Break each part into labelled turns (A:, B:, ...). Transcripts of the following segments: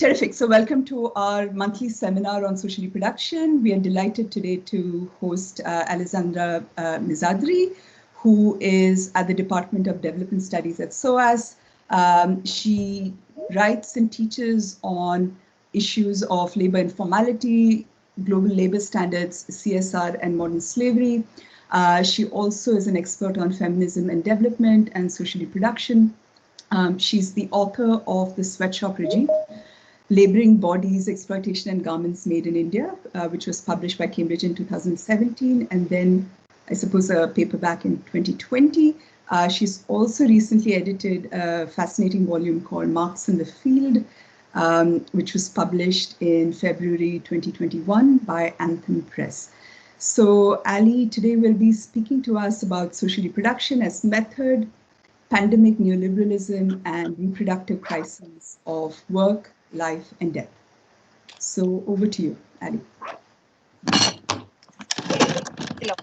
A: Terrific. So welcome to our monthly seminar on social reproduction. We are delighted today to host Alessandra Mezzadri, who is at the Department of Development Studies at SOAS. She writes and teaches on issues of labor informality, global labor standards, CSR and modern slavery. She also is an expert on feminism and development and social reproduction. She's the author of The Sweatshop Regime, Laboring Bodies, Exploitation and Garments Made in India, which was published by Cambridge in 2017, and then I suppose a paperback in 2020. She's also recently edited a fascinating volume called Marx in the Field, which was published in February 2021 by Anthem Press. So Ali today will be speaking to us about social reproduction as method, pandemic neoliberalism, and reproductive crises of work, life, and death. So over to you, Ali.
B: Hello.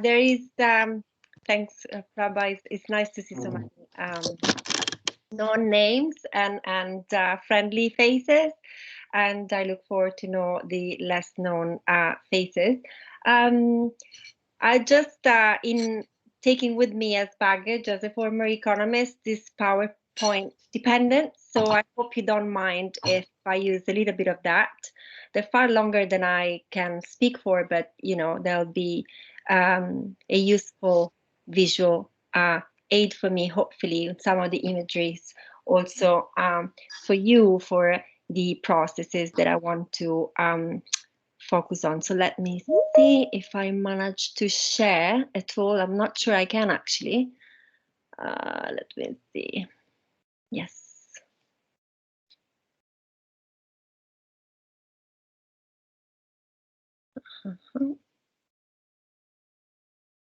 B: There is, thanks, Prabha. It's nice to see so many known names and friendly faces, and I look forward to know the less known faces. I just, in taking with me as baggage as a former economist, this PowerPoint dependent. So I hope you don't mind if I use a little bit of that. They're far longer than I can speak for, but you know, there'll be a useful visual aid for me, hopefully, with some of the imageries also for you, for the processes that I want to focus on. So let me see if I manage to share at all. I'm not sure I can actually. Let me see. Yes.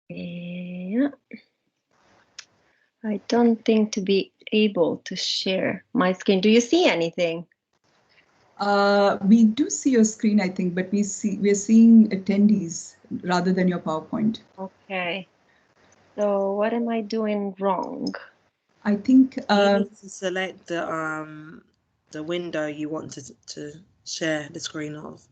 B: Yeah. I don't think to be able to share my screen. Do you see anything?
A: We do see your screen, I think, but we're seeing attendees rather than your PowerPoint.
B: Okay. So what am I doing wrong?
A: I think
C: you need to select the window you want to share the screen of.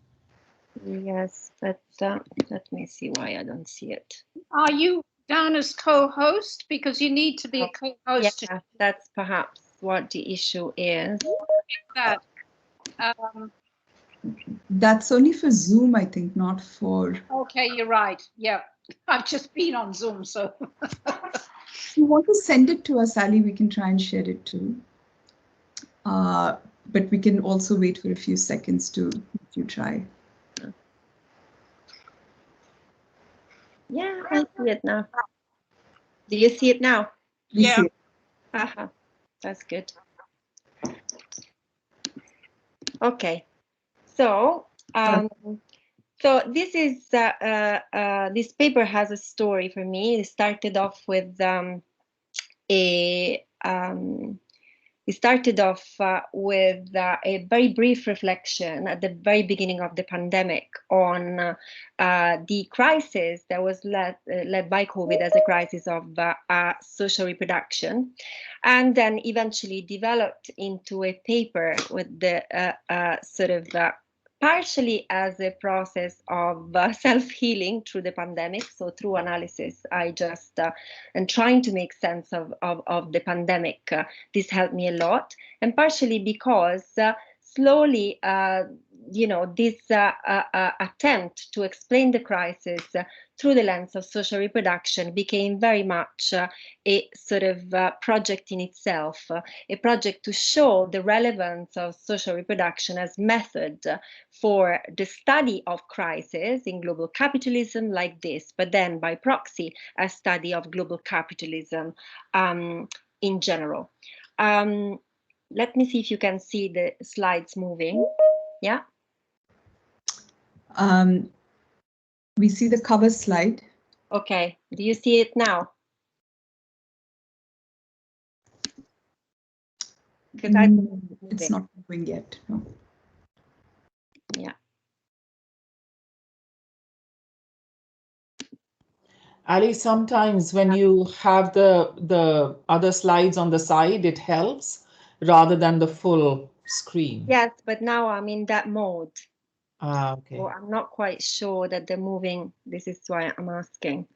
B: Yes, but let me see why I don't see it.
D: Are you down as co-host? Because you need to be a co-host.
B: Yeah, that's perhaps what the issue is.
D: That.
A: That's only for Zoom, I think, not for...
D: Okay, you're right. Yeah, I've just been on Zoom, so...
A: If you want to send it to us, Ali, we can try and share it too. But we can also wait for a few seconds to if you try.
B: Yeah, I see it now. Do you see it now?
A: We see it.
B: Aha, that's good. Okay, so so this is this paper has a story for me. It started off with a very brief reflection at the very beginning of the pandemic on the crisis that was led by COVID as a crisis of social reproduction, and then eventually developed into a paper with the sort of partially as a process of self-healing through the pandemic. So through analysis, I just and trying to make sense of the pandemic. This helped me a lot, and partially because slowly, you know, this attempt to explain the crisis through the lens of social reproduction became very much a sort of project in itself, a project to show the relevance of social reproduction as method for the study of crisis in global capitalism like this, but then by proxy, a study of global capitalism in general. Let me see if you can see the slides moving. Yeah.
A: We see the cover slide.
B: Okay. Do you see it now?
A: It's not moving yet. No.
B: Yeah.
E: Ali, sometimes when you have the other slides on the side, it helps rather than the full screen.
B: Yes, but now I'm in that mode.
E: Ah, okay.
B: So I'm not quite sure that they're moving. This is why I'm asking,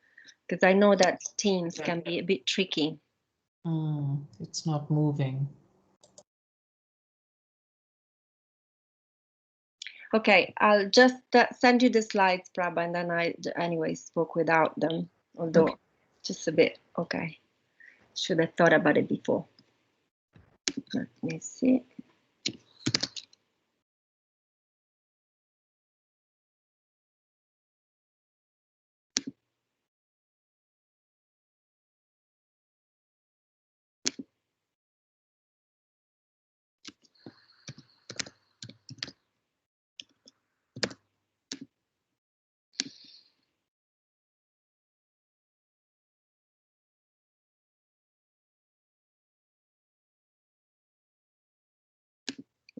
B: because I know that Teams can be a bit tricky.
E: It's not moving.
B: Okay, I'll just send you the slides, Prabha, and then I anyway spoke without them, although
A: Okay.
B: just a bit. Okay, should have thought about it before. Let me see.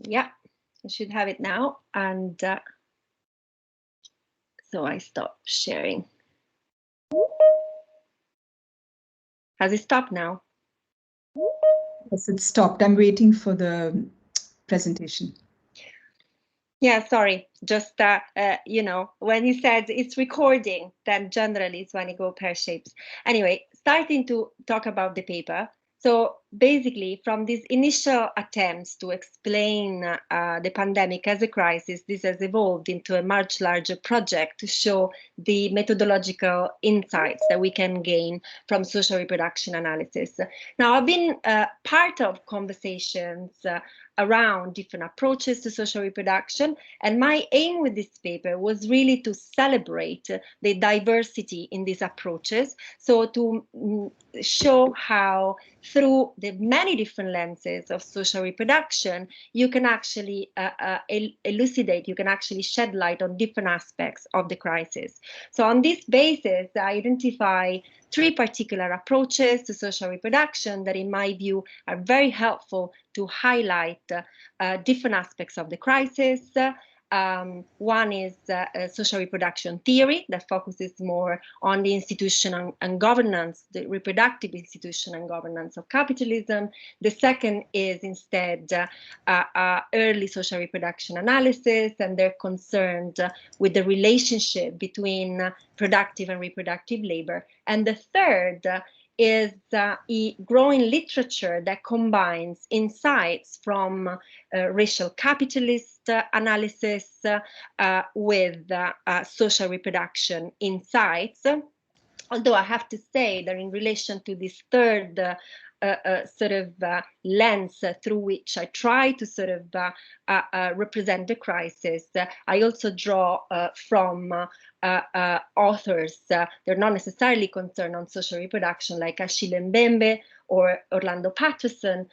B: Yeah, I should have it now. And so I stop sharing. Has it stopped now?
A: Yes, it stopped. I'm waiting for the presentation.
B: Yeah, sorry. Just, you know, when he said it's recording, then generally it's when you go pear shapes. Anyway, starting to talk about the paper. So basically, from these initial attempts to explain the pandemic as a crisis, this has evolved into a much larger project to show the methodological insights that we can gain from social reproduction analysis. Now, I've been part of conversations around different approaches to social reproduction, and my aim with this paper was really to celebrate the diversity in these approaches, so to show how through the many different lenses of social reproduction, you can actually elucidate, you can actually shed light on different aspects of the crisis. So on this basis, I identify three particular approaches to social reproduction that, in my view, are very helpful to highlight different aspects of the crisis. One is social reproduction theory that focuses more on the institution and governance, the reproductive institution and governance of capitalism. The second is instead early social reproduction analysis, and they're concerned with the relationship between productive and reproductive labor. And the third is a growing literature that combines insights from racial capitalist analysis with social reproduction insights. Although I have to say that in relation to this third lens through which I try to sort of represent the crisis, I also draw from authors. They're not necessarily concerned on social reproduction, like Achille Mbembe or Orlando Patterson,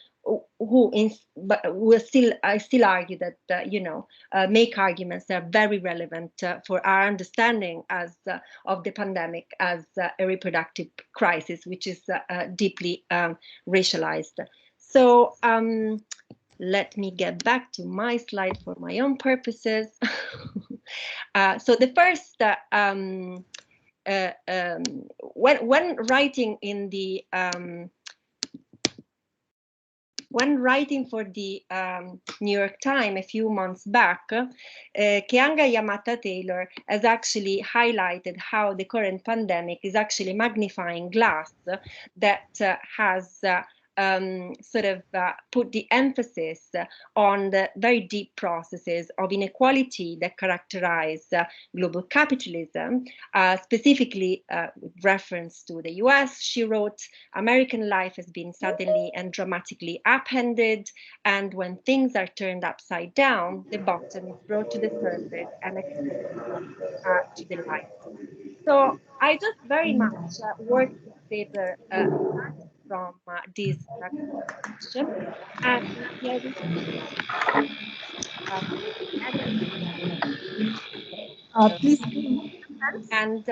B: I still argue that you know, make arguments that are very relevant for our understanding as of the pandemic as a reproductive crisis, which is deeply racialized. So let me get back to my slide for my own purposes. So the first, when writing in the when writing for the New York Times a few months back, Keeanga Yamata Taylor has actually highlighted how the current pandemic is actually magnifying glass that has put the emphasis on the very deep processes of inequality that characterize global capitalism, specifically with reference to the US. She wrote, "American life has been suddenly and dramatically upended, and when things are turned upside down, the bottom is brought to the surface and exposed to the light." So I just very much work this paper from this question, and the
A: Please.
B: and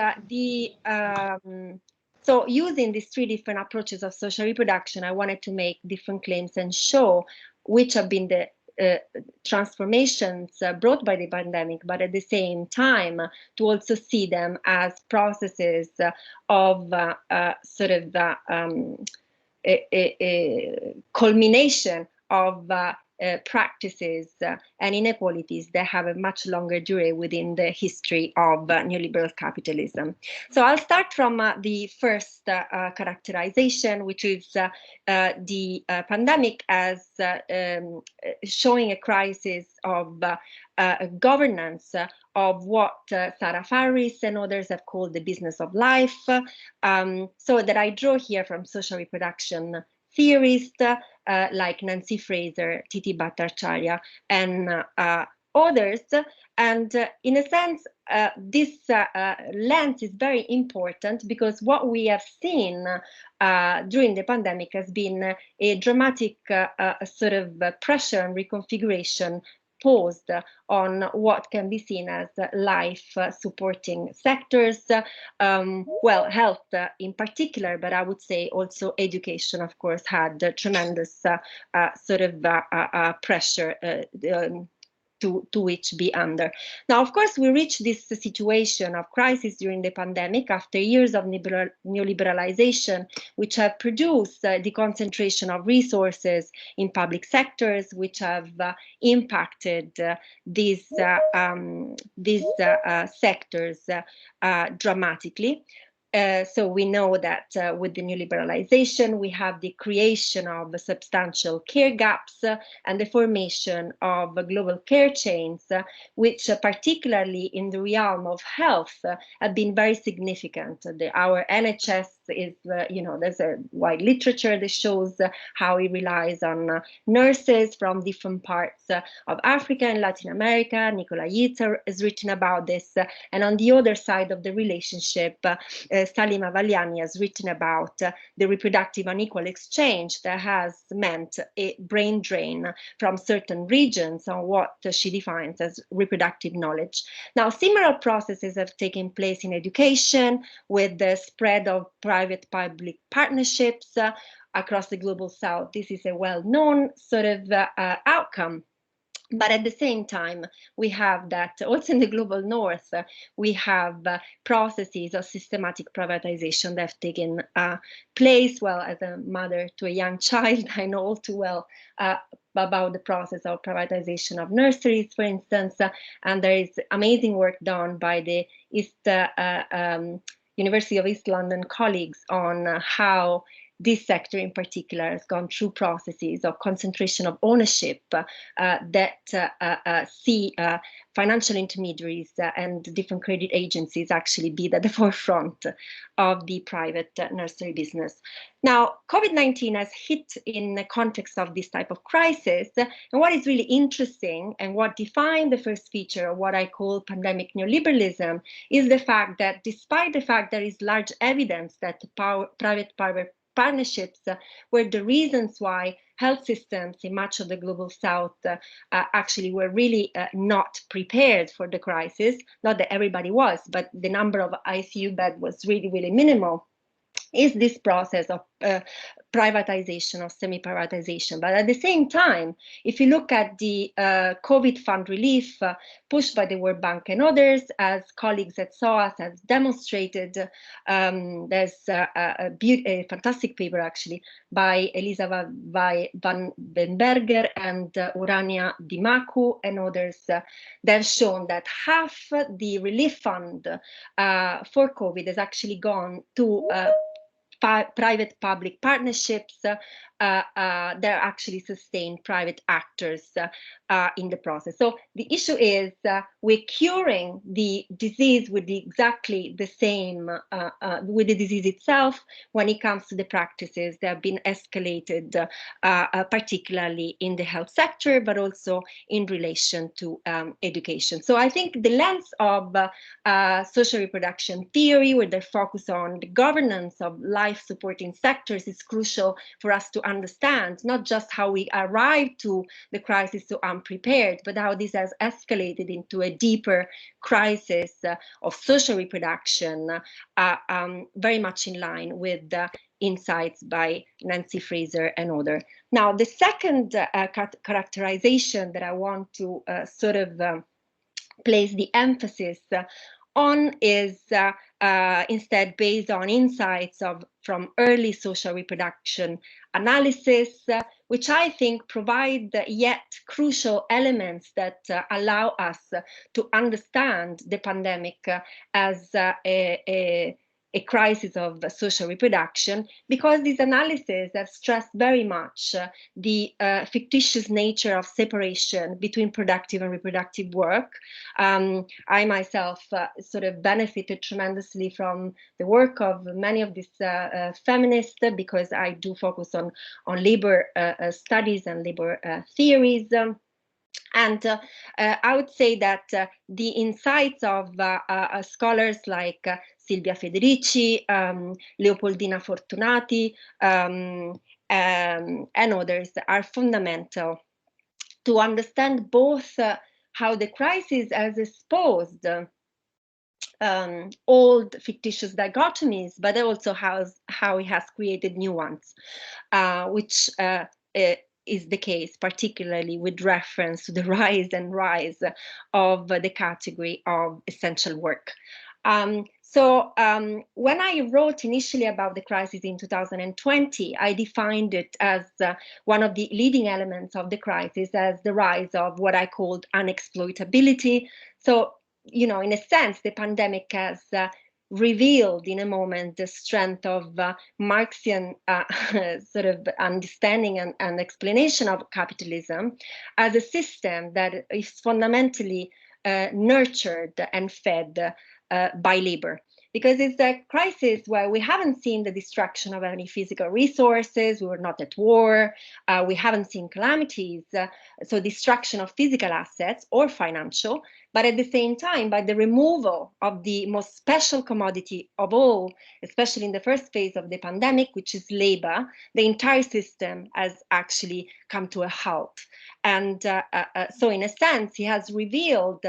B: so using these three different approaches of social reproduction, I wanted to make different claims and show which have been the transformations brought by the pandemic, but at the same time to also see them as processes of a culmination of practices and inequalities that have a much longer durée within the history of neoliberal capitalism. So I'll start from the first characterization, which is the pandemic as showing a crisis of governance of what Sarah Farris and others have called the business of life. So that I draw here from social reproduction theorists like Nancy Fraser, Titi Bhattacharya, and others. And in a sense, this lens is very important because what we have seen during the pandemic has been a dramatic sort of pressure and reconfiguration posed on what can be seen as life supporting sectors, well, health in particular, but I would say also education, of course, had tremendous sort of pressure to which be under. Now, of course, we reached this situation of crisis during the pandemic after years of neoliberalization, which have produced the concentration of resources in public sectors, which have impacted these sectors dramatically. So we know that with the new liberalization, we have the creation of substantial care gaps and the formation of global care chains, which particularly in the realm of health have been very significant. Our NHS is, there's a wide literature that shows how it relies on nurses from different parts of Africa and Latin America. Nicola Yitter has written about this. And on the other side of the relationship, Salima Valiani has written about the reproductive unequal exchange that has meant a brain drain from certain regions on what she defines as reproductive knowledge. Now, similar processes have taken place in education with the spread of private-public partnerships across the global south. This is a well-known sort of outcome. But at the same time, we have that also in the global north, we have processes of systematic privatization that have taken place. Well, as a mother to a young child, I know all too well about the process of privatization of nurseries, for instance, and there is amazing work done by the University of East London colleagues on how this sector in particular has gone through processes of concentration of ownership that see financial intermediaries and different credit agencies actually be at the forefront of the private nursery business. Now, COVID-19 has hit in the context of this type of crisis. And what is really interesting and what defined the first feature of what I call pandemic neoliberalism is the fact that despite the fact there is large evidence that private partnerships were the reasons why health systems in much of the global south actually were really not prepared for the crisis. Not that everybody was, but the number of ICU beds was really, really minimal. Is this process of privatization or semi-privatization. But at the same time, if you look at the COVID fund relief pushed by the World Bank and others, as colleagues at SOAS have demonstrated, there's a fantastic paper actually by Elisa van Benberger and Urania Dimaku and others that have shown that half the relief fund for COVID has actually gone to private-public partnerships that actually sustain private actors in the process. So the issue is we're curing the disease with exactly the same, with the disease itself when it comes to the practices that have been escalated, particularly in the health sector, but also in relation to education. So I think the lens of social reproduction theory, where they focus on the governance of life-supporting sectors, is crucial for us to understand not just how we arrived to the crisis so unprepared, but how this has escalated into a deeper crisis of social reproduction, very much in line with insights by Nancy Fraser and others. Now, the second characterization that I want to sort of place the emphasis on is instead based on insights from early social reproduction analysis, which I think provide yet crucial elements that allow us to understand the pandemic as a crisis of social reproduction, because these analyses have stressed very much the fictitious nature of separation between productive and reproductive work. I myself sort of benefited tremendously from the work of many of these feminists, because I do focus on labor studies and labor theories. And I would say that the insights of scholars like Silvia Federici, Leopoldina Fortunati, and others are fundamental to understand both how the crisis has exposed old fictitious dichotomies, but also how it has created new ones, which is the case, particularly with reference to the rise of the category of essential work. So when I wrote initially about the crisis in 2020, I defined it as one of the leading elements of the crisis as the rise of what I called unexploitability. So, you know, in a sense, the pandemic has revealed in a moment the strength of Marxian sort of understanding and explanation of capitalism as a system that is fundamentally nurtured and fed by labor. Because it's a crisis where we haven't seen the destruction of any physical resources, we were not at war, we haven't seen calamities, so destruction of physical assets or financial, but at the same time, by the removal of the most special commodity of all, especially in the first phase of the pandemic, which is labor, the entire system has actually come to a halt. And so in a sense, he has revealed,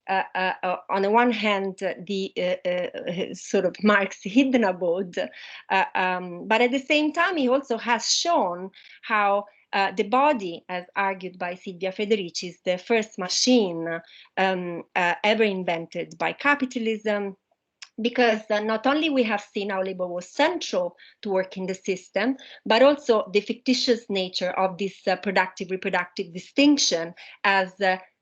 B: on the one hand, the sort of Marx hidden abode, but at the same time, he also has shown how the body, as argued by Silvia Federici, is the first machine ever invented by capitalism, because not only we have seen how labor was central to work in the system, but also the fictitious nature of this productive-reproductive distinction as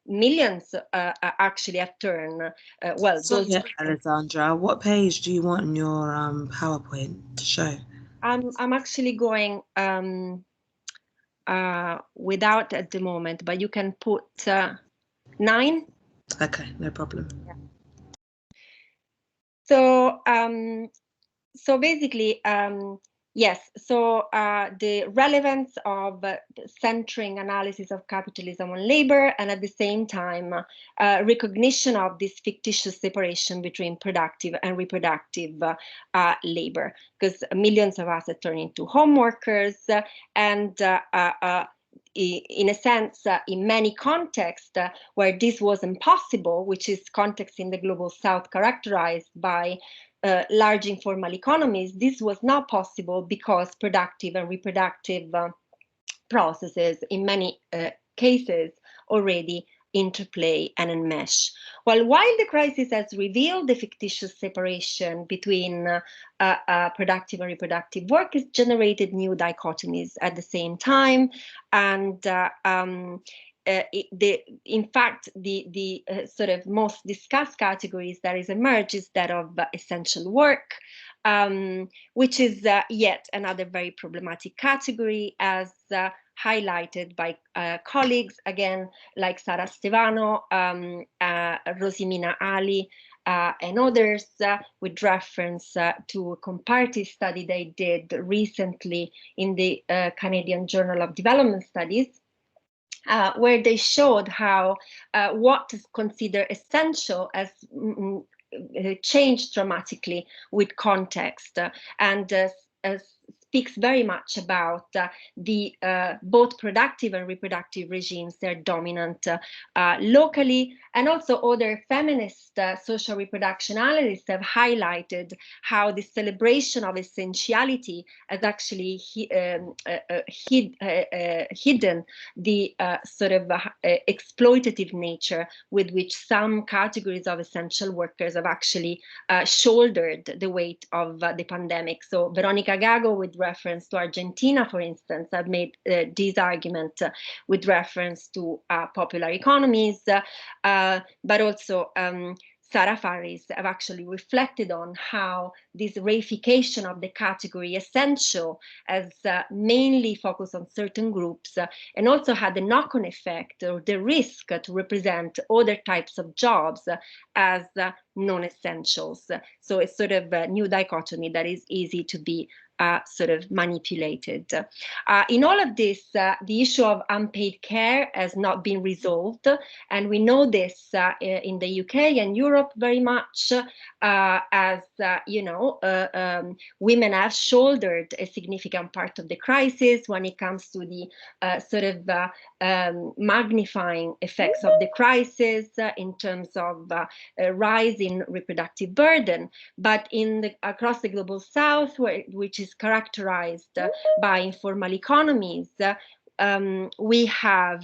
B: millions actually have turned.
C: Alessandra, what page do you want in your PowerPoint to show?
B: I'm actually going without at the moment, but you can put 9.
C: Okay, no problem.
B: Yeah. So, so basically, yes, so the relevance of centering analysis of capitalism on labor, and at the same time, recognition of this fictitious separation between productive and reproductive labor, because millions of us are turning into home workers, and in a sense, in many contexts where this was impossible, which is context in the global south characterized by large informal economies, this was not possible because productive and reproductive processes in many cases already interplay and enmesh. Well, while the crisis has revealed the fictitious separation between productive and reproductive work, has generated new dichotomies at the same time, and in fact, the sort of most discussed categories that is emerged is that of essential work, which is yet another very problematic category, as highlighted by colleagues, again, like Sara Stevano, Rosimina Ali, and others, with reference to a comparative study they did recently in the Canadian Journal of Development Studies, where they showed how what is considered essential has changed dramatically with context, and speaks very much about the both productive and reproductive regimes that are dominant locally, and also other feminist social reproduction analysts have highlighted how the celebration of essentiality has actually hidden the sort of exploitative nature with which some categories of essential workers have actually shouldered the weight of the pandemic. So Veronica Gago, with reference to Argentina, for instance. I've made this argument with reference to popular economies, but also Sarah Faris have actually reflected on how this reification of the category essential has mainly focused on certain groups and also had the knock-on effect or the risk to represent other types of jobs as non-essentials. So it's sort of a new dichotomy that is easy to be sort of manipulated. In all of this, the issue of unpaid care has not been resolved, and we know this in the UK and Europe very much, as you know, women have shouldered a significant part of the crisis when it comes to the sort of magnifying effects of the crisis in terms of a rise in reproductive burden. But across the global south, which is characterized by informal economies, we have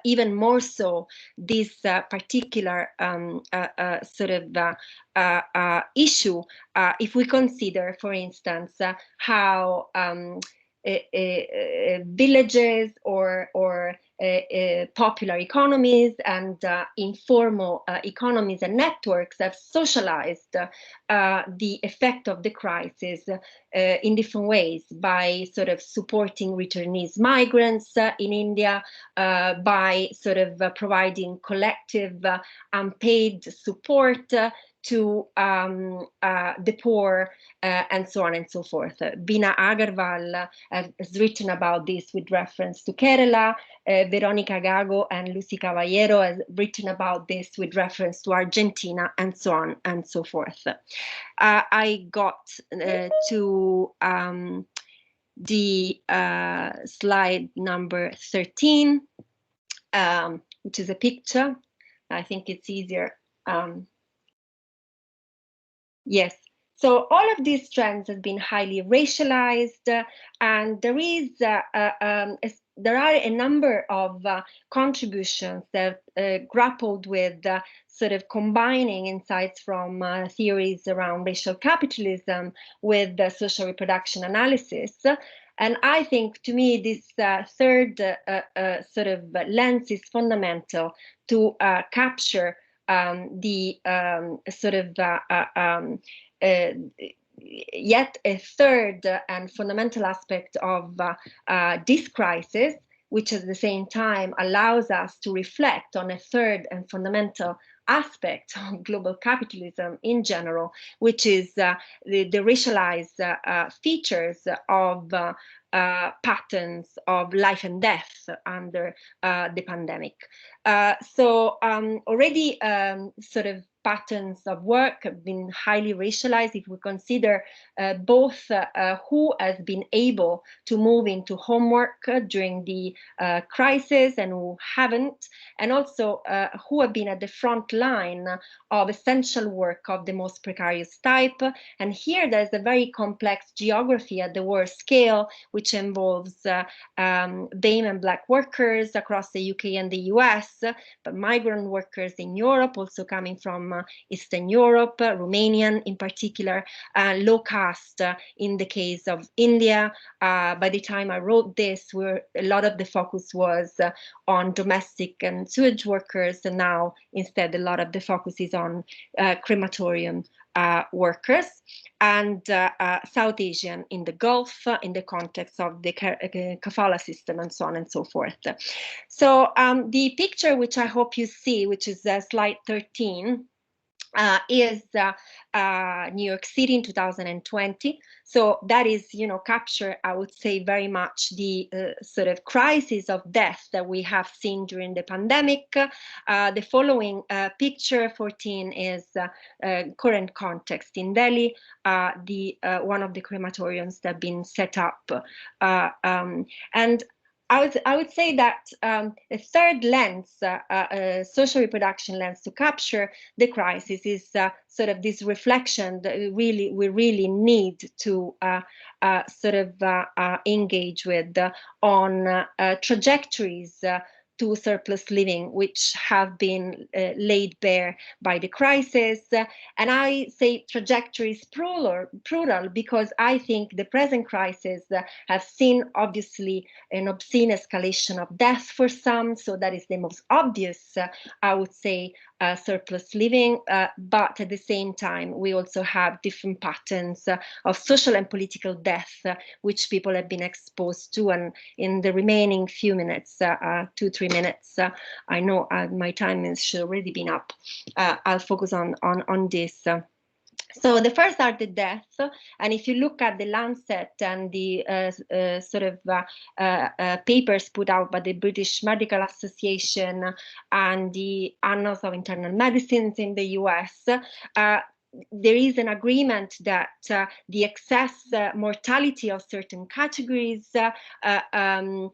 B: even more so this particular sort of issue if we consider, for instance, how villages or popular economies and informal economies and networks have socialized the effect of the crisis in different ways, by sort of supporting returnee migrants in India, by sort of providing collective unpaid support to the poor, and so on and so forth. Bina Agarwal has written about this with reference to Kerala. Veronica Gago and Lucy Caballero has written about this with reference to Argentina, and so on and so forth. I got to the slide number 13, which is a picture. I think it's easier. Yes, so all of these trends have been highly racialized, and there are a number of contributions that grappled with sort of combining insights from theories around racial capitalism with social reproduction analysis. And I think, to me, this third sort of lens is fundamental to capture the sort of yet a third and fundamental aspect of this crisis, which at the same time allows us to reflect on a third and fundamental aspect of global capitalism in general, which is the racialized features of patterns of life and death under the pandemic. So already sort of patterns of work have been highly racialized if we consider both who has been able to move into homework during the crisis and who haven't, and also who have been at the front line of essential work of the most precarious type. And here there's a very complex geography at the world scale, which involves BAME and Black workers across the UK and the US, but migrant workers in Europe, also coming from Eastern Europe, Romanian in particular, low caste in the case of India. By the time I wrote this, a lot of the focus was on domestic and sewage workers, and now instead a lot of the focus is on crematorium workers, and South Asian in the Gulf in the context of the kafala system, and so on and so forth. So the picture which I hope you see, which is slide 13, is New York City in 2020. So that is, capture, I would say, very much the sort of crisis of death that we have seen during the pandemic. The following picture 14 is current context in Delhi, one of the crematoriums that have been set up, and I would say that a third lens, social reproduction lens to capture the crisis, is sort of this reflection that we really need to sort of engage with on trajectories to surplus living, which have been laid bare by the crisis. And I say trajectories plural because I think the present crisis have seen obviously an obscene escalation of death for some, so that is the most obvious, I would say, surplus living, but at the same time we also have different patterns of social and political death which people have been exposed to. And in the remaining few minutes, 2-3 minutes, I know my time should already been up, I'll focus on this. So the first are the deaths, and if you look at the Lancet and the papers put out by the British Medical Association and the Annals of Internal Medicine in the US, there is an agreement that the excess mortality of certain categories, BAME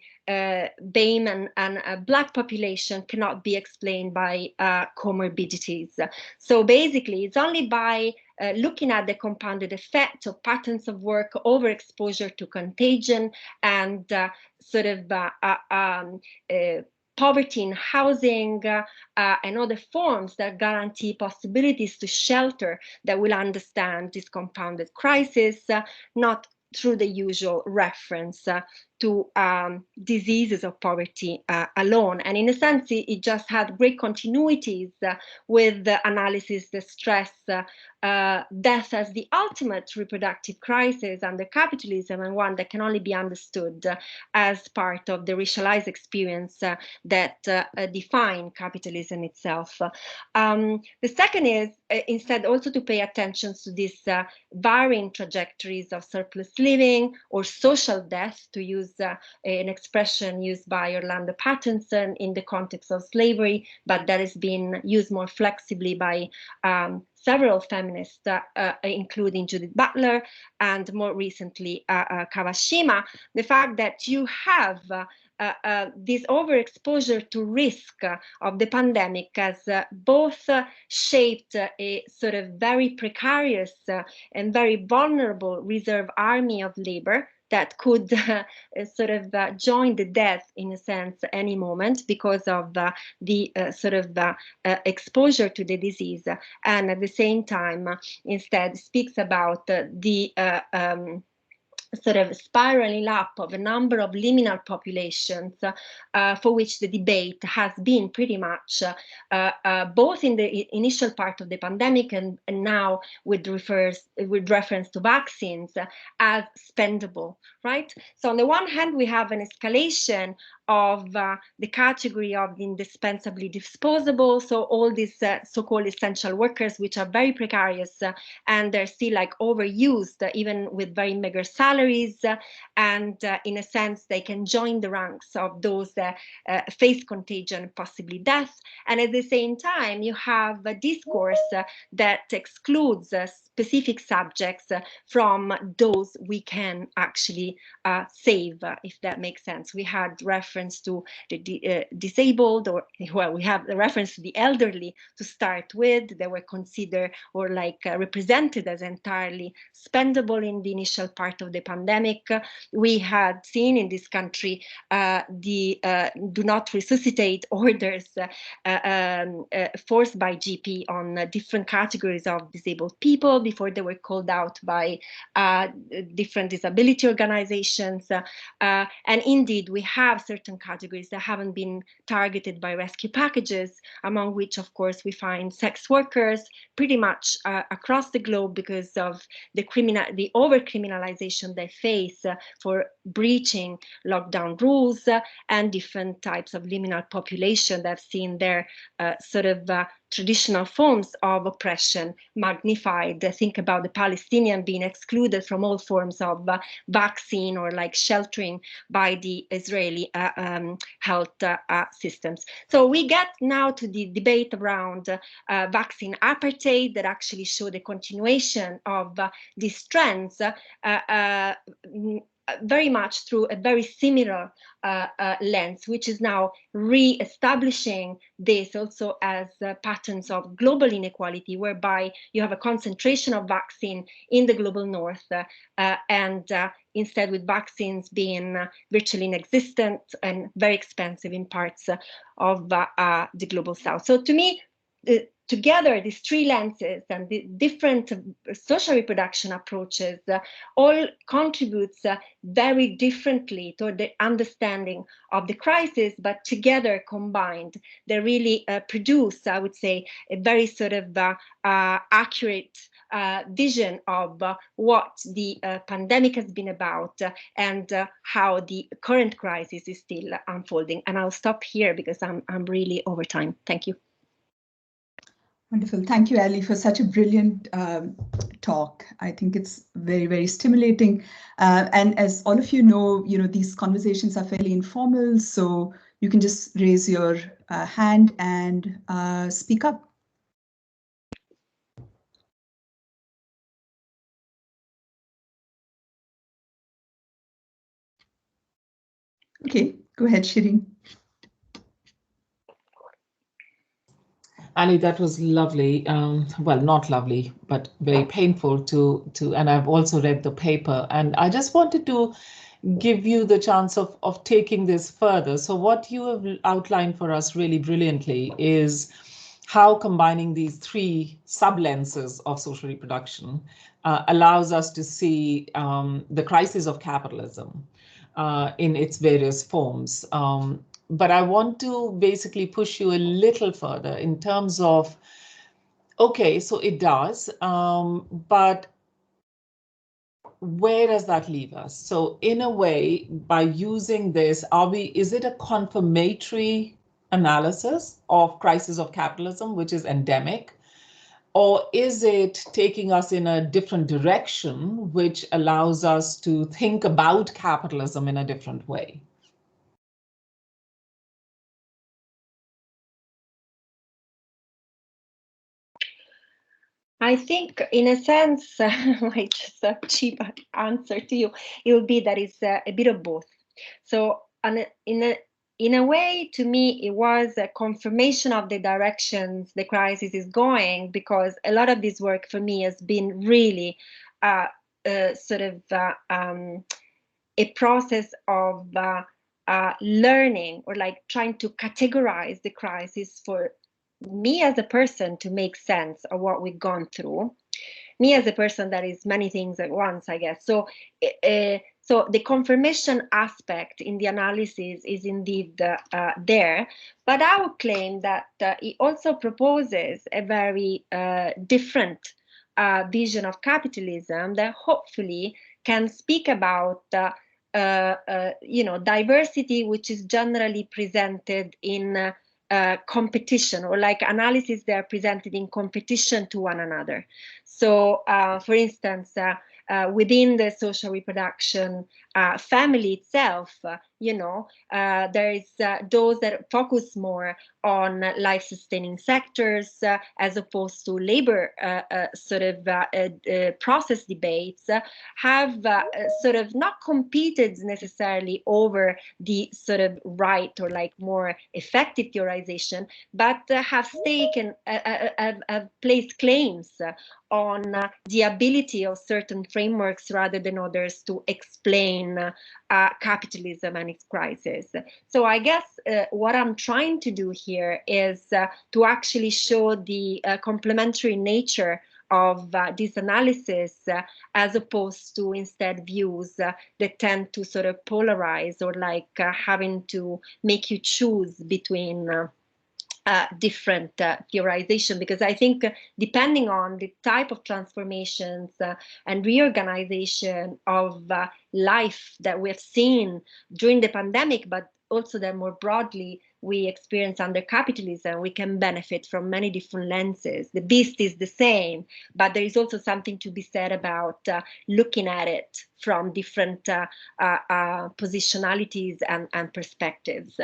B: and Black population, cannot be explained by comorbidities. So basically, it's only by looking at the compounded effect of patterns of work, overexposure to contagion, and poverty in housing and other forms that guarantee possibilities to shelter, that will understand this compounded crisis, not through the usual reference to diseases of poverty alone. And in a sense, it just had great continuities with the analysis that stress death as the ultimate reproductive crisis under capitalism, and one that can only be understood as part of the racialized experience that define capitalism itself. The second is instead also to pay attention to these varying trajectories of surplus living or social death, to use an expression used by Orlando Patterson in the context of slavery, but that has been used more flexibly by several feminists, including Judith Butler and more recently Kawashima. The fact that you have this overexposure to risk of the pandemic has both shaped a sort of very precarious and very vulnerable reserve army of labor that could join the death in a sense any moment because of the exposure to the disease, and at the same time instead speaks about the spiraling up of a number of liminal populations for which the debate has been pretty much both in the initial part of the pandemic and now with reference to vaccines as spendable, right? So on the one hand, we have an escalation of the category of indispensably disposable, so all these so-called essential workers, which are very precarious and they're still like overused, even with very meager salaries, and in a sense they can join the ranks of those that face contagion, possibly death. And at the same time you have a discourse that excludes specific subjects from those we can actually save, if that makes sense. We had reference to the disabled, or well, we have the reference to the elderly to start with. They were considered or represented as entirely spendable in the initial part of the pandemic. We had seen in this country the do not resuscitate orders forced by GP on different categories of disabled people before they were called out by different disability organizations. And indeed, we have certain categories that haven't been targeted by rescue packages, among which, of course, we find sex workers pretty much across the globe because of the over-criminalization they face for breaching lockdown rules, and different types of liminal population that have seen their traditional forms of oppression magnified. Think about the Palestinian being excluded from all forms of vaccine or sheltering by the Israeli health systems. So we get now to the debate around vaccine apartheid that actually show the continuation of these trends very much through a very similar lens, which is now re-establishing this also as patterns of global inequality, whereby you have a concentration of vaccine in the global north, and instead with vaccines being virtually inexistent and very expensive in parts of the global south. So to me, together, these three lenses and the different social reproduction approaches all contributes very differently toward the understanding of the crisis, but together combined, they really produce, I would say, a very sort of accurate vision of what the pandemic has been about and how the current crisis is still unfolding. And I'll stop here because I'm really over time. Thank you.
A: Wonderful. Thank you, Ali, for such a brilliant talk. I think it's very, very stimulating. And as all of you know, these conversations are fairly informal, so you can just raise your hand and speak up. Okay, go ahead, Shireen.
E: Ali, that was lovely. Well, not lovely, but very painful to, and I've also read the paper, and I just wanted to give you the chance of taking this further. So what you have outlined for us really brilliantly is how combining these three sub-lenses of social reproduction allows us to see the crisis of capitalism in its various forms. But I want to basically push you a little further in terms of, okay, so it does, but where does that leave us? So in a way, by using this, is it a confirmatory analysis of crisis of capitalism, which is endemic? Or is it taking us in a different direction, which allows us to think about capitalism in a different way?
B: I think, in a sense, like just a cheap answer to you, it would be that it's a bit of both. So, in a way, to me, it was a confirmation of the directions the crisis is going, because a lot of this work for me has been really sort of a process of learning, or like trying to categorize the crisis for me as a person to make sense of what we've gone through. Me as a person that is many things at once, I guess. So, so the confirmation aspect in the analysis is indeed there, but I would claim that it also proposes a very different vision of capitalism that hopefully can speak about diversity, which is generally presented in competition, or like analysis that are presented in competition to one another. So, for instance, within the social reproduction family itself, there is those that focus more on life-sustaining sectors as opposed to labor sort of process debates, have sort of not competed necessarily over the sort of right or like more effective theorization, but have placed claims on the ability of certain frameworks rather than others to explain capitalism and its crisis. So I guess what I'm trying to do here is to actually show the complementary nature of this analysis as opposed to instead views that tend to sort of polarize, or like having to make you choose between different theorization, because I think depending on the type of transformations and reorganization of life that we have seen during the pandemic, but also that more broadly we experience under capitalism, we can benefit from many different lenses. The beast is the same, but there is also something to be said about looking at it from different positionalities and perspectives.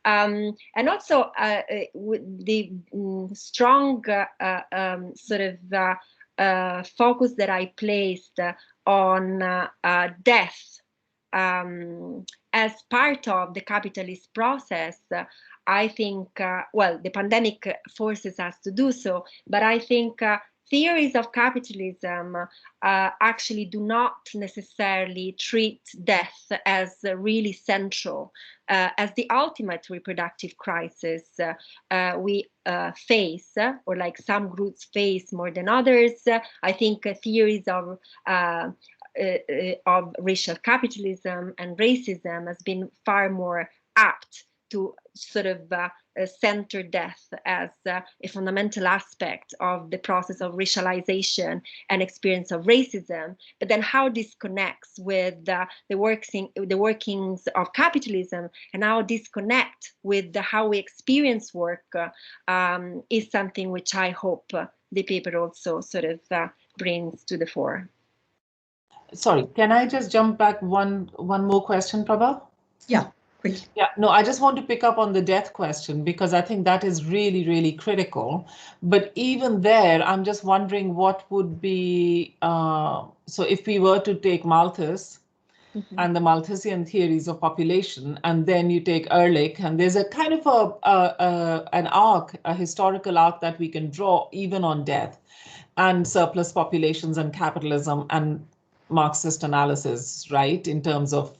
B: And also the strong sort of focus that I placed on death as part of the capitalist process, I think, well, the pandemic forces us to do so, but I think theories of capitalism actually do not necessarily treat death as really central, as the ultimate reproductive crisis we face, or like some groups face more than others. I think theories of racial capitalism and racism has been far more apt to sort of center death as a fundamental aspect of the process of racialization and experience of racism. But then how this connects with the workings of capitalism, and how this connect with how we experience work is something which I hope the paper also sort of brings to the fore.
E: Sorry, can I just jump back one more question, Prabha?
A: Yeah. Quick.
E: Yeah, no, I just want to pick up on the death question, because I think that is really, really critical. But even there, I'm just wondering what would be, so if we were to take Malthus and the Malthusian theories of population, and then you take Ehrlich, and there's a kind of an arc, a historical arc that we can draw even on death and surplus populations and capitalism and Marxist analysis, right, in terms of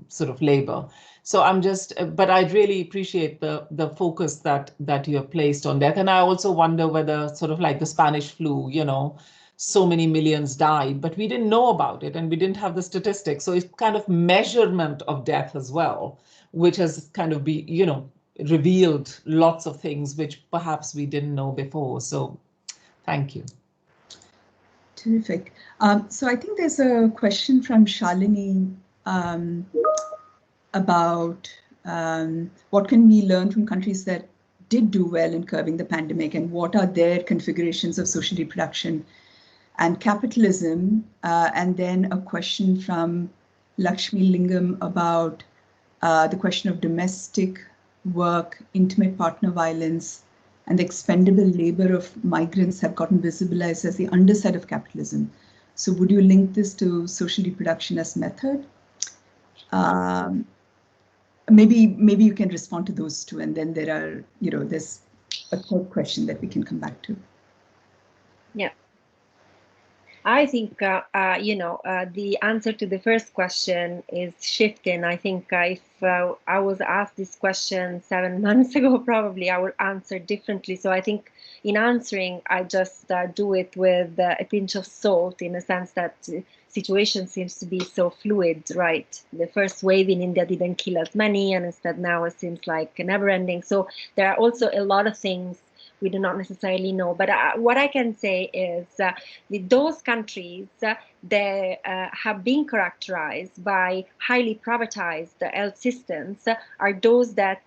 E: sort of labor. So I'm just, but I really appreciate the focus that you have placed on death. And I also wonder whether sort of like the Spanish flu, you know, so many millions died, but we didn't know about it and we didn't have the statistics. So it's kind of measurement of death as well, which has kind of be, you know, revealed lots of things which perhaps we didn't know before. So thank you.
A: Terrific. So I think there's a question from Shalini about what can we learn from countries that did do well in curbing the pandemic, and what are their configurations of social reproduction and capitalism. And then a question from Lakshmi Lingam about the question of domestic work, intimate partner violence, and the expendable labor of migrants have gotten visibilized as the underside of capitalism. So would you link this to social reproduction as method? Maybe you can respond to those two, and then there are, you know, there's a third question that we can come back to.
B: Yeah. I think, you know, the answer to the first question is shifting. I think if I was asked this question 7 months ago, probably I would answer differently. So I think in answering, I just do it with a pinch of salt, in a sense that the situation seems to be so fluid, right? The first wave in India didn't kill as many, and instead now it seems like never ending. So there are also a lot of things we do not necessarily know. But what I can say is those countries they have been characterized by highly privatized health systems are those that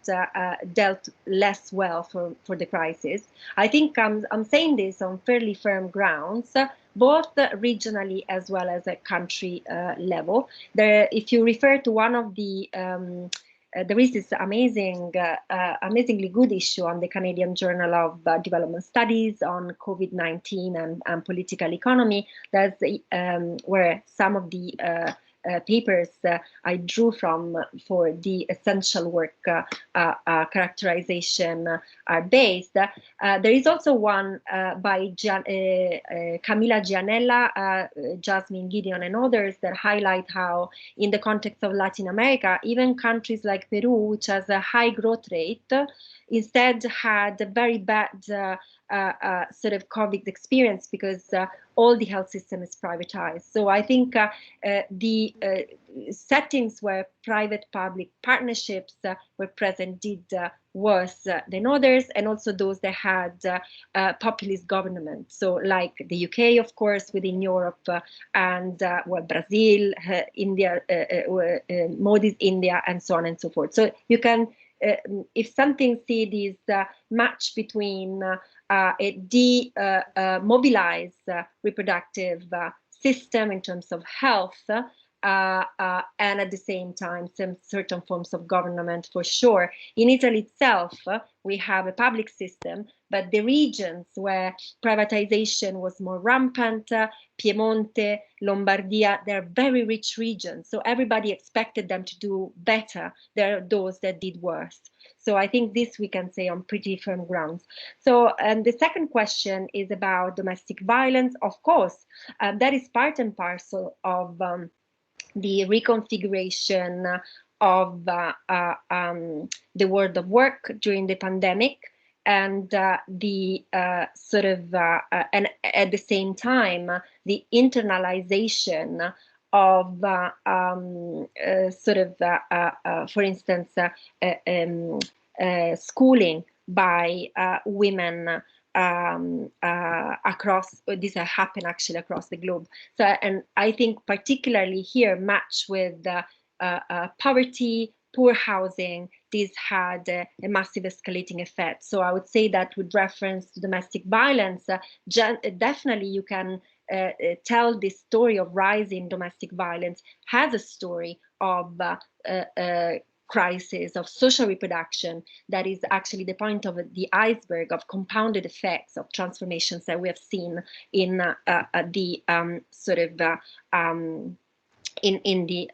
B: dealt less well for the crisis. I think I'm saying this on fairly firm grounds, both regionally as well as at country level. If you refer to one of the there is this amazingly good issue on the Canadian Journal of Development Studies on COVID-19 and political economy. That's where some of the papers I drew from for the essential work characterization are based. There is also one by Camila Gianella, Jasmine Gideon, and others that highlight how, in the context of Latin America, even countries like Peru, which has a high growth rate, instead had a very bad sort of COVID experience because all the health system is privatized. So I think the settings where private-public partnerships were present did worse than others, and also those that had populist government. So like the UK, of course, within Europe, and well, Brazil, India, Modi's India, and so on and so forth. So you can, if something see this match between a demobilized reproductive system in terms of health and at the same time some certain forms of government for sure. In Italy itself, we have a public system, but the regions where privatization was more rampant, Piemonte, Lombardia, they're very rich regions. So everybody expected them to do better. There are those that did worse. So I think this we can say on pretty firm grounds. So the second question is about domestic violence. Of course, that is part and parcel of the reconfiguration of the world of work during the pandemic, and the sort of and at the same time the internalization of for instance schooling by women across, this happen actually across the globe. So, and I think particularly here match with poverty, poor housing, this had a massive escalating effect. So I would say that with reference to domestic violence, definitely you can tell this story of rising domestic violence has a story of crisis of social reproduction that is actually the point of the iceberg of compounded effects of transformations that we have seen in the sort of in the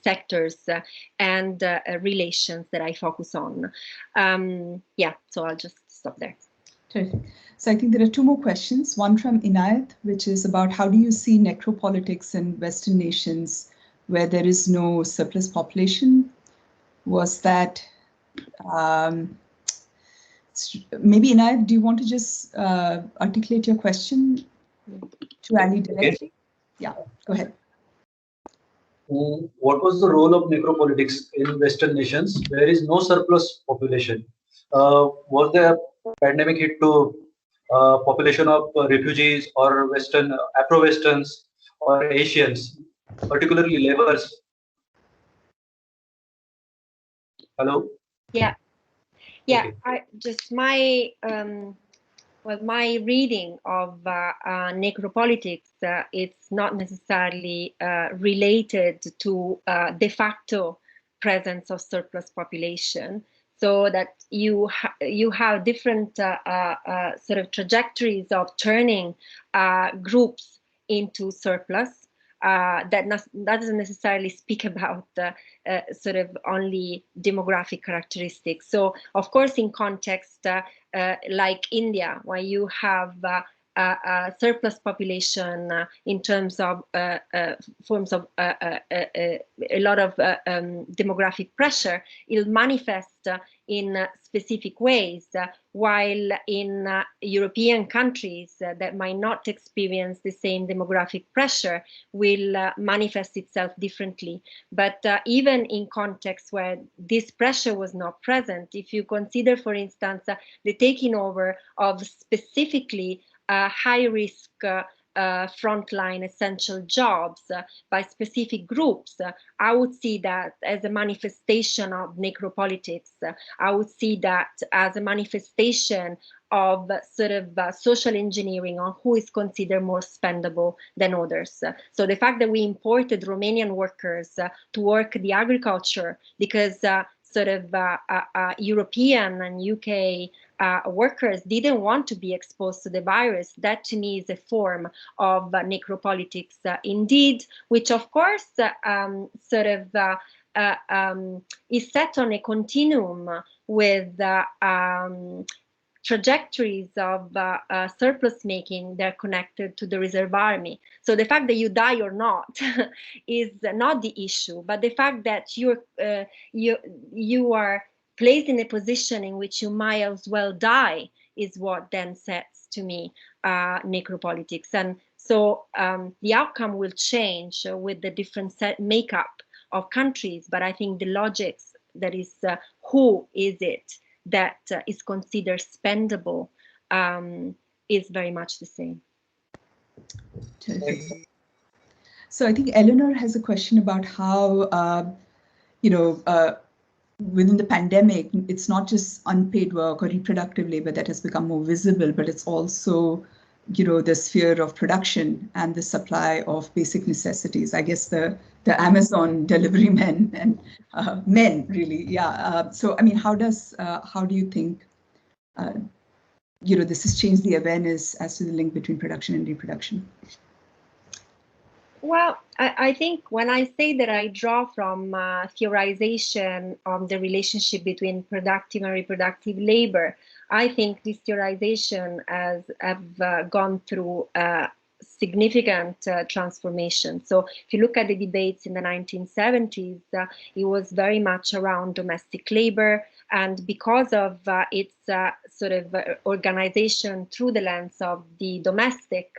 B: sectors and relations that I focus on. Yeah, so I'll just stop there.
A: Terrific. So I think there are two more questions. One from Inayat, which is about how do you see necropolitics in Western nations where there is no surplus population? Was that, maybe Inayat, do you want to just articulate your question to Ali directly? Yeah, go ahead.
F: What was the role of necropolitics in Western nations where is no surplus population? Was there a pandemic hit to population of refugees or Western, Afro-Westerns or Asians, particularly laborers? Hello?
B: Yeah. Yeah, okay. My reading of necropolitics, it's not necessarily related to de facto presence of surplus population. So that you have different sort of trajectories of turning groups into surplus. That doesn't necessarily speak about sort of only demographic characteristics. So, of course, in context like India, where you have surplus population in terms of forms of a lot of demographic pressure, it'll manifest in specific ways, while in European countries that might not experience the same demographic pressure will manifest itself differently. But even in contexts where this pressure was not present, if you consider, for instance, the taking over of specifically high-risk frontline essential jobs by specific groups, I would see that as a manifestation of necropolitics. I would see that as a manifestation of sort of social engineering on who is considered more spendable than others. So the fact that we imported Romanian workers to work the agriculture because sort of European and UK workers didn't want to be exposed to the virus, that to me is a form of necropolitics indeed, which of course sort of is set on a continuum with trajectories of surplus making. They're connected to the reserve army. So the fact that you die or not is not the issue, but the fact that you are placed in a position in which you might as well die is what then sets, to me, necropolitics. And so the outcome will change with the different makeup of countries, but I think the logics, that is who is it that is considered spendable, is very much the same.
A: So I think Eleanor has a question about how, within the pandemic, it's not just unpaid work or reproductive labor that has become more visible, but it's also the sphere of production and the supply of basic necessities. I guess the Amazon delivery men and men really, yeah. So I mean, how do you think this has changed the awareness as to the link between production and reproduction?
B: Well, I think when I say that I draw from theorization on the relationship between productive and reproductive labor, I think this theorization have gone through significant transformation. So if you look at the debates in the 1970s, it was very much around domestic labor, and because of its sort of organization through the lens of the domestic,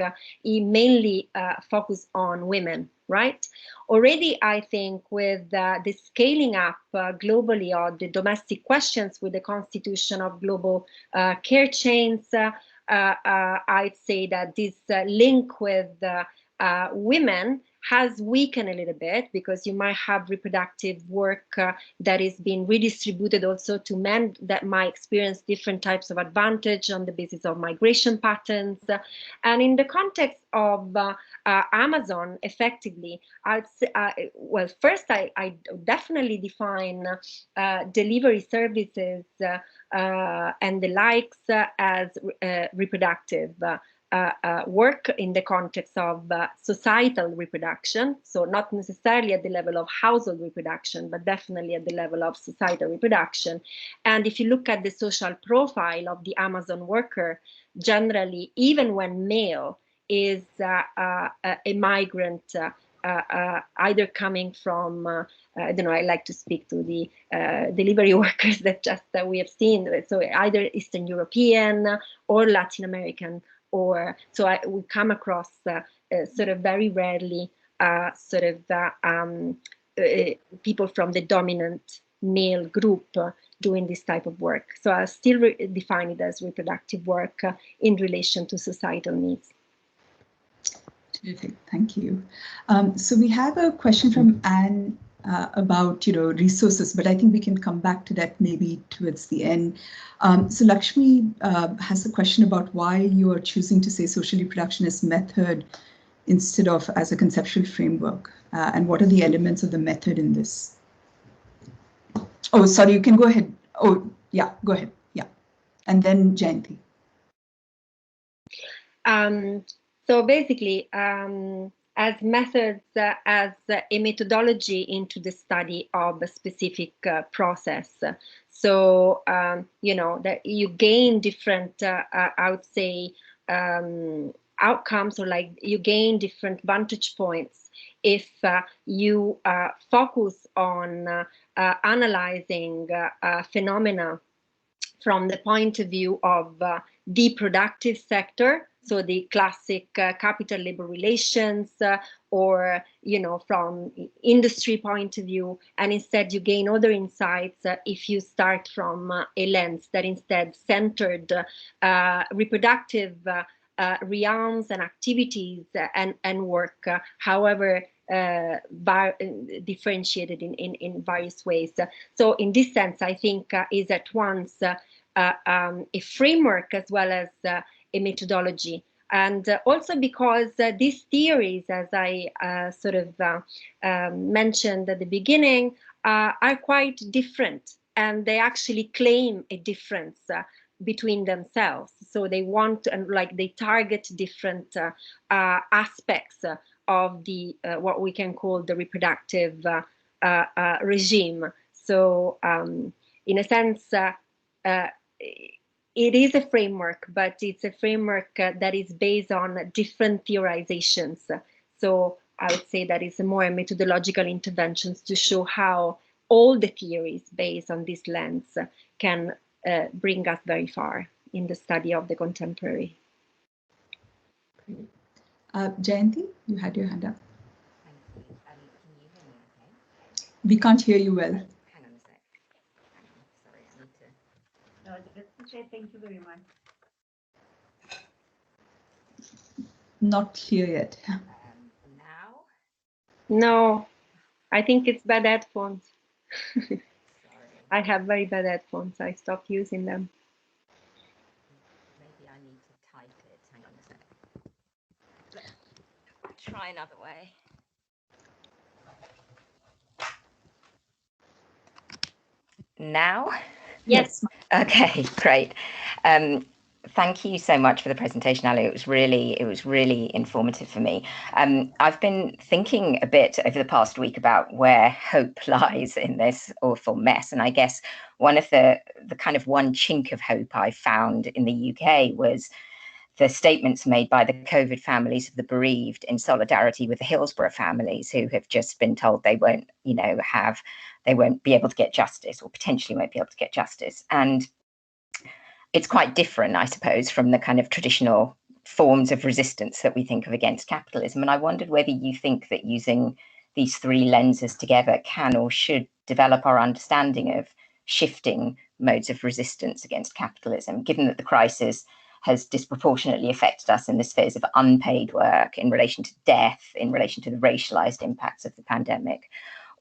B: it mainly focused on women, right? Already, I think, with the scaling up globally of the domestic questions with the constitution of global care chains, I'd say that this link with women has weakened a little bit, because you might have reproductive work that is being redistributed also to men that might experience different types of advantage on the basis of migration patterns. And in the context of Amazon, effectively, I'd say, well, first I definitely define delivery services and the likes as reproductive work in the context of societal reproduction. So not necessarily at the level of household reproduction, but definitely at the level of societal reproduction. And if you look at the social profile of the Amazon worker, generally, even when male, is a migrant, either coming from, I don't know, I like to speak to the delivery workers that we have seen, so either Eastern European or Latin American, or so we come across sort of very rarely people from the dominant male group doing this type of work. So I still define it as reproductive work in relation to societal needs.
A: Terrific, thank you. So we have a question from Anne about resources, but I think we can come back to that maybe towards the end. So Lakshmi has a question about why you are choosing to say social reproduction as method instead of as a conceptual framework, and what are the elements of the method in this? Oh, sorry, you can go ahead. Oh, yeah, go ahead. Yeah, and then Jayanti.
B: So basically, as methods, as a methodology into the study of a specific process. So, that you gain different, I would say, outcomes, or like you gain different vantage points if you focus on analyzing phenomena from the point of view of the productive sector, so the classic capital-labor relations, or from industry point of view, and instead you gain other insights if you start from a lens that instead centered reproductive realms and activities and work, however differentiated in various ways. So in this sense, I think is at once a framework as well as a methodology. And also because these theories, as I sort of mentioned at the beginning, are quite different, and they actually claim a difference between themselves. So they want and they target different aspects of the what we can call the reproductive regime. So in a sense, it is a framework, but it's a framework that is based on different theorizations. So I would say that it's more methodological interventions to show how all the theories based on this lens can bring us very far in the study of the contemporary.
A: Jayanti, you had your hand up.
G: Thank you. Can you hear me okay?
A: We can't hear you well.
G: Hang on a sec. Hang on. Sorry, I need to. No, that's okay. Thank you very much.
A: Not clear yet.
G: Now?
B: No, I think it's bad headphones.
G: Sorry.
B: I have very bad headphones. I stopped using them.
G: Maybe I need to type it. Hang on a sec. try another way. Now?
B: Yes.
G: Okay, great. Thank you so much for the presentation, Ali. It was really informative for me. I've been thinking a bit over the past week about where hope lies in this awful mess, and I guess one of the kind of one chink of hope I found in the UK was the statements made by the COVID families of the bereaved in solidarity with the Hillsborough families who have just been told they won't, they won't be able to get justice, or potentially won't be able to get justice. And it's quite different, I suppose, from the kind of traditional forms of resistance that we think of against capitalism. And I wondered whether you think that using these three lenses together can or should develop our understanding of shifting modes of resistance against capitalism, given that the crisis has disproportionately affected us in the spheres of unpaid work, in relation to death, in relation to the racialized impacts of the pandemic.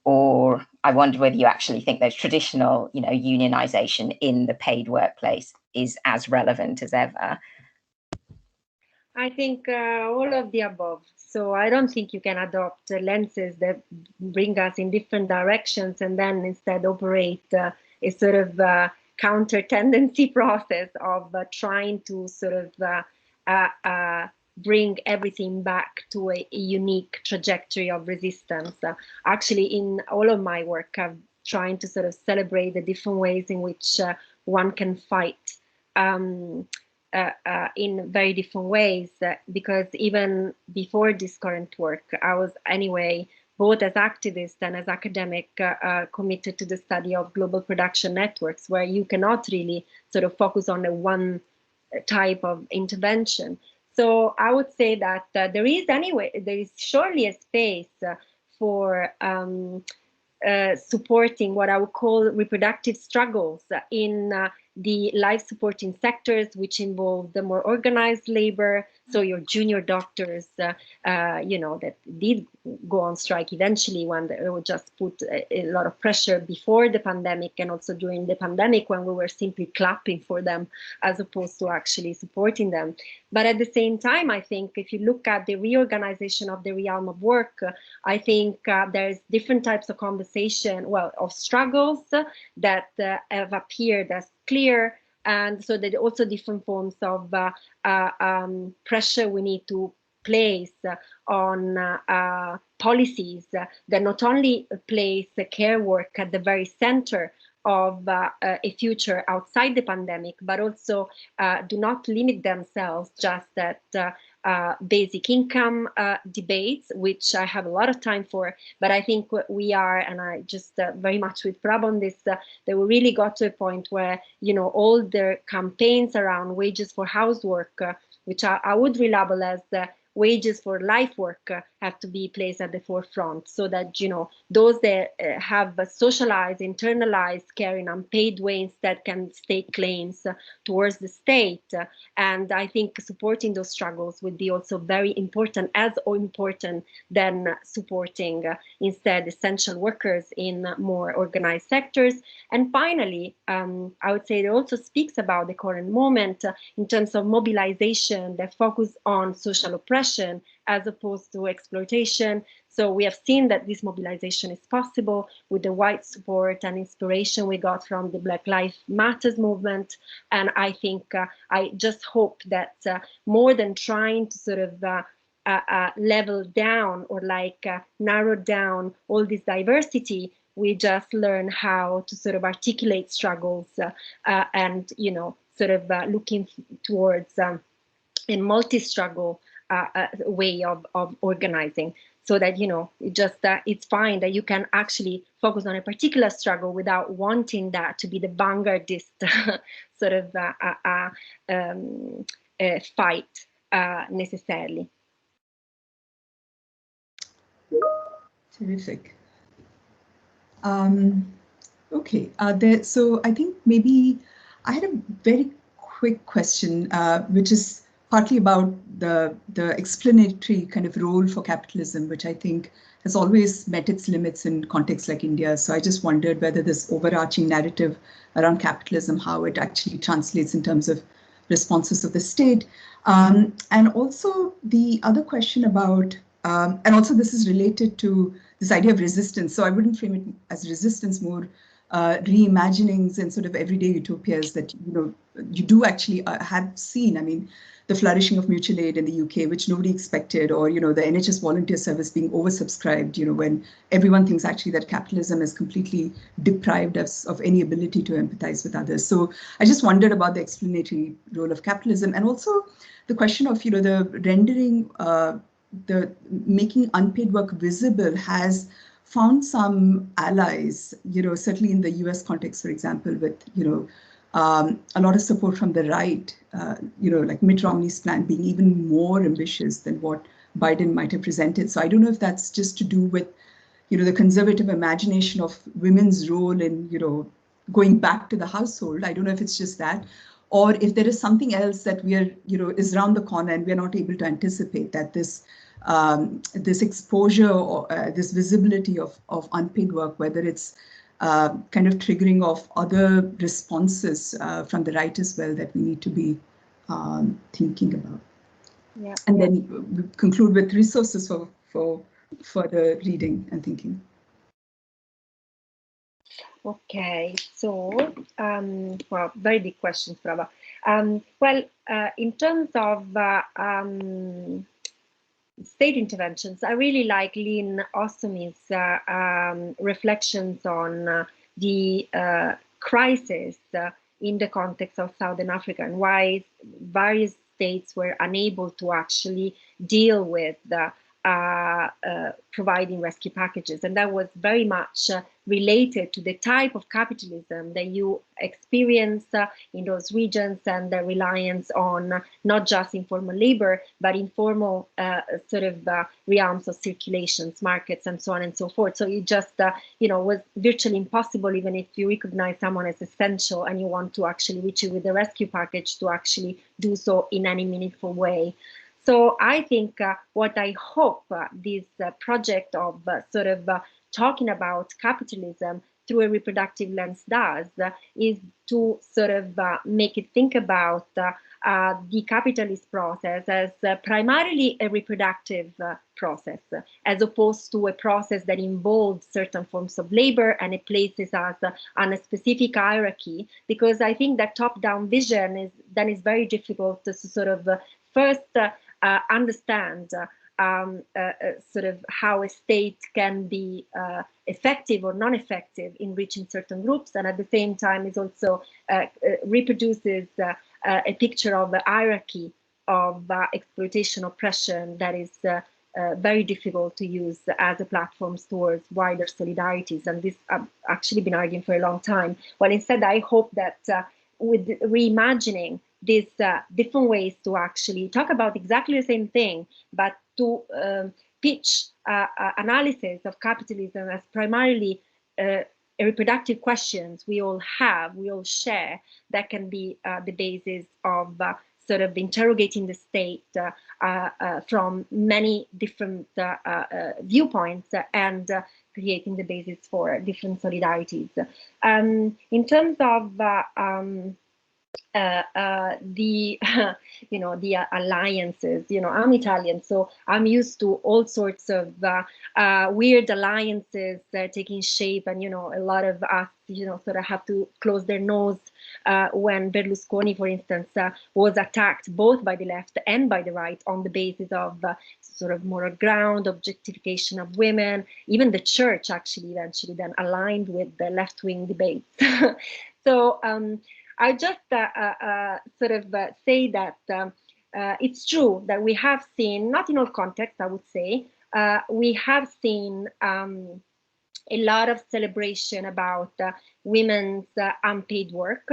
G: Or I wonder whether you actually think those traditional, unionization in the paid workplace is as relevant as ever.
B: I think all of the above. So I don't think you can adopt lenses that bring us in different directions and then instead operate a sort of counter tendency process of trying to sort of bring everything back to a unique trajectory of resistance. Actually, in all of my work, I'm trying to sort of celebrate the different ways in which one can fight in very different ways, because even before this current work, I was anyway, both as activist and as academic, committed to the study of global production networks, where you cannot really sort of focus on a one type of intervention. So I would say that there is surely a space for supporting what I would call reproductive struggles in the life supporting sectors, which involve the more organized labor. So your junior doctors, that did go on strike eventually, when they would just put a lot of pressure before the pandemic and also during the pandemic, when we were simply clapping for them as opposed to actually supporting them. But at the same time, I think if you look at the reorganization of the realm of work, I think there's different types of conversation, of struggles that have appeared as clear, and so that also different forms of pressure we need to place on policies that not only place care work at the very center of a future outside the pandemic, but also do not limit themselves just at basic income debates, which I have a lot of time for. But I think we are, and I just very much with Prab on this, that we really got to a point where, all the campaigns around wages for housework, which I would relabel as wages for life work, have to be placed at the forefront, so that those that have socialized, internalized care in unpaid ways that can stake claims towards the state. And I think supporting those struggles would be also very important, as important than supporting instead essential workers in more organized sectors. And finally, I would say it also speaks about the current moment in terms of mobilization that focus on social oppression as opposed to exploitation. So we have seen that this mobilization is possible with the wide support and inspiration we got from the Black Lives Matter movement. And I think I just hope that more than trying to sort of level down or narrow down all this diversity, we just learn how to sort of articulate struggles and, sort of looking towards a multi-struggle way of organizing, so that it's fine that you can actually focus on a particular struggle without wanting that to be the vanguardist sort of fight necessarily.
A: Terrific. Okay, so I think maybe I had a very quick question, which is partly about the explanatory kind of role for capitalism, which I think has always met its limits in contexts like India. So I just wondered whether this overarching narrative around capitalism, how it actually translates in terms of responses of the state. And also the other question about And also this is related to this idea of resistance. So I wouldn't frame it as resistance, more reimaginings and sort of everyday utopias that, you do actually have seen. I mean, the flourishing of mutual aid in the UK, which nobody expected, or, the NHS volunteer service being oversubscribed, when everyone thinks actually that capitalism is completely deprived us of any ability to empathize with others. So I just wondered about the explanatory role of capitalism, and also the question of, the rendering, the making unpaid work visible has found some allies, certainly in the US context, for example, with, a lot of support from the right, like Mitt Romney's plan being even more ambitious than what Biden might have presented. So I don't know if that's just to do with, the conservative imagination of women's role in, going back to the household. I don't know if it's just that, or if there is something else that we are, is around the corner and we're not able to anticipate, that this this exposure or this visibility of unpaid work, whether it's kind of triggering of other responses from the right as well that we need to be thinking about.
B: Yeah.
A: And then we conclude with resources for further reading and thinking.
B: Okay, so, well, very big questions, Prabha. In terms of state interventions, I really like Lynn Ostomi's reflections on the crisis in the context of Southern Africa, and why various states were unable to actually deal with providing rescue packages. And that was very much related to the type of capitalism that you experience in those regions, and the reliance on not just informal labor, but informal realms of circulations, markets, and so on and so forth. So it just, was virtually impossible, even if you recognize someone as essential and you want to actually reach you with a rescue package, to actually do so in any meaningful way. So I think what I hope this project of talking about capitalism through a reproductive lens does is to make it think about the capitalist process as primarily a reproductive process, as opposed to a process that involves certain forms of labor and it places us on a specific hierarchy, because I think that top-down vision is very difficult to first understand how a state can be effective or non-effective in reaching certain groups, and at the same time is also reproduces a picture of a hierarchy of exploitation, oppression that is very difficult to use as a platform towards wider solidarities. And this I've actually been arguing for a long time. Well, instead, I hope that with reimagining these different ways to actually talk about exactly the same thing, but to pitch analysis of capitalism as primarily a reproductive questions we all share, that can be the basis of interrogating the state from many different viewpoints, and creating the basis for different solidarities. In terms of the alliances, I'm Italian, so I'm used to all sorts of weird alliances taking shape, and a lot of us have to close their nose when Berlusconi, for instance, was attacked both by the left and by the right on the basis of moral ground, objectification of women. Even the church actually eventually then aligned with the left-wing debates. So I just say that it's true that we have seen, not in all contexts, I would say, we have seen a lot of celebration about women's unpaid work,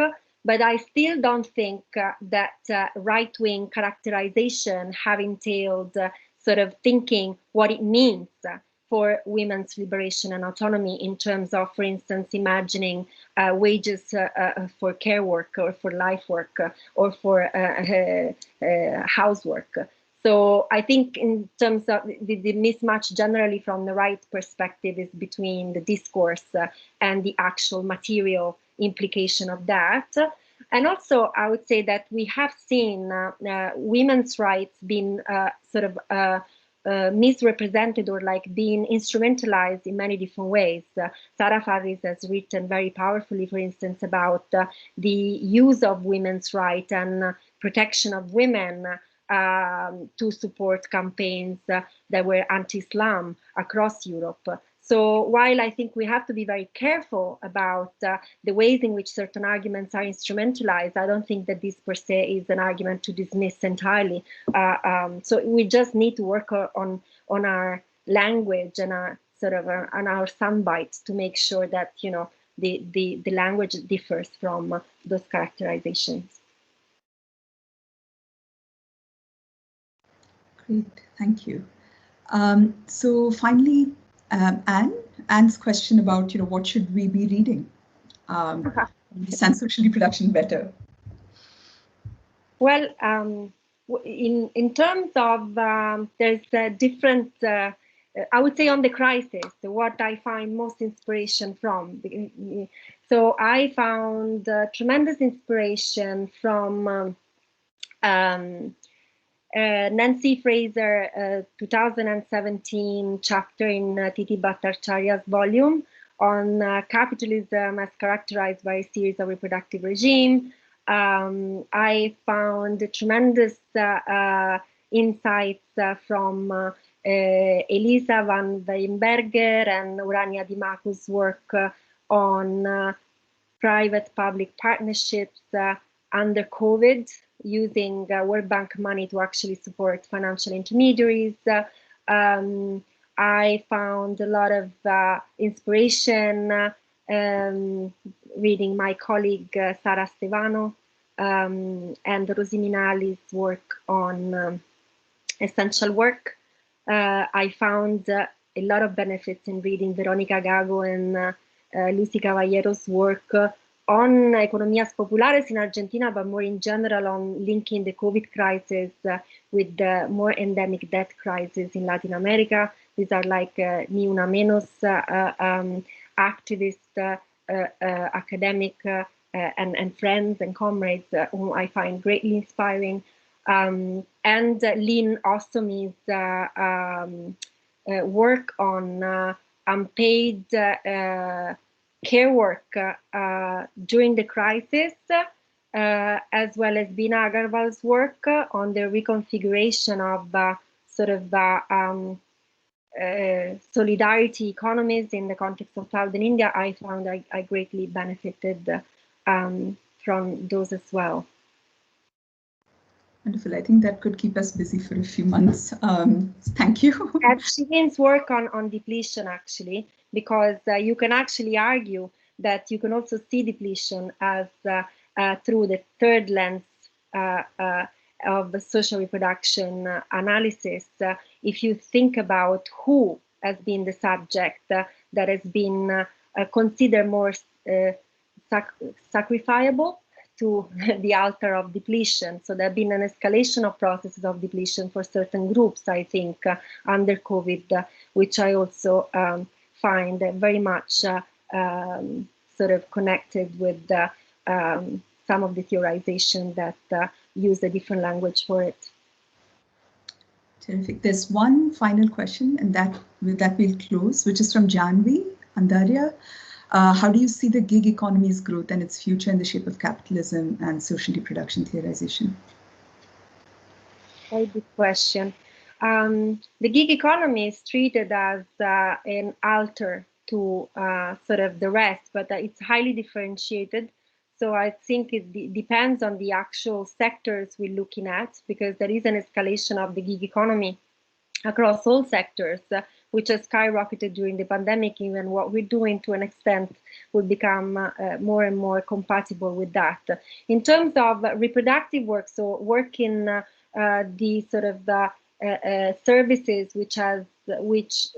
B: but I still don't think that right-wing characterization have entailed thinking what it means for women's liberation and autonomy in terms of, for instance, imagining wages for care work, or for life work, or for housework. So I think in terms of the mismatch generally from the right perspective is between the discourse and the actual material implication of that. And also, I would say that we have seen women's rights being misrepresented or like being instrumentalized in many different ways. Sarah Farris has written very powerfully, for instance, about the use of women's rights and protection of women to support campaigns that were anti-Islam across Europe. So while I think we have to be very careful about the ways in which certain arguments are instrumentalized, I don't think that this per se is an argument to dismiss entirely. So we just need to work on our language and our sort of on our soundbites to make sure that, you know, the language differs from those characterizations.
A: Great, thank you. So finally, Anne's question about, you know, what should we be reading? Understand social reproduction better.
B: Well, in terms of there's a different. I would say on the crisis, what I find most inspiration from. So I found tremendous inspiration from Nancy Fraser 2017 chapter in Titi Bhattacharya's volume on capitalism as characterized by a series of reproductive regimes. I found tremendous insights from Elisa van Weinberger and Urania Dimacu's work on private-public partnerships under COVID, using World Bank money to actually support financial intermediaries. I found a lot of inspiration reading my colleague Sara Stevano and Rosi Minali's work on essential work. I found a lot of benefits in reading Veronica Gago and Lucy Caballero's work on economías populares in Argentina, but more in general on linking the COVID crisis with the more endemic debt crisis in Latin America. These are like Ni Una Menos activist, academic, and friends and comrades whom I find greatly inspiring. And Lynn Ostomi's work on unpaid care work during the crisis, as well as Bina Agarwal's work on the reconfiguration of sort of solidarity economies in the context of Southern India. I found I greatly benefited from those as well.
A: Wonderful. I think that could keep us busy for a few months. Thank you.
B: And Shivin's work on depletion, actually, because you can actually argue that you can also see depletion as through the third lens of the social reproduction analysis. If you think about who has been the subject that has been considered more sacrificable to the altar of depletion. So there have been an escalation of processes of depletion for certain groups, I think, under COVID, which I also find very much sort of connected with some of the theorization that use a different language for it.
A: Terrific. There's one final question, and that we'll close, which is from Janvi Andaria. How do you see the gig economy's growth and its future in the shape of capitalism and social reproduction theorization?
B: Very good question. The gig economy is treated as an alter to sort of the rest, but it's highly differentiated. So I think it depends on the actual sectors we're looking at, because there is an escalation of the gig economy across all sectors, which has skyrocketed during the pandemic. Even what we're doing to an extent will become more and more compatible with that. In terms of reproductive work, so work in the sort of the services which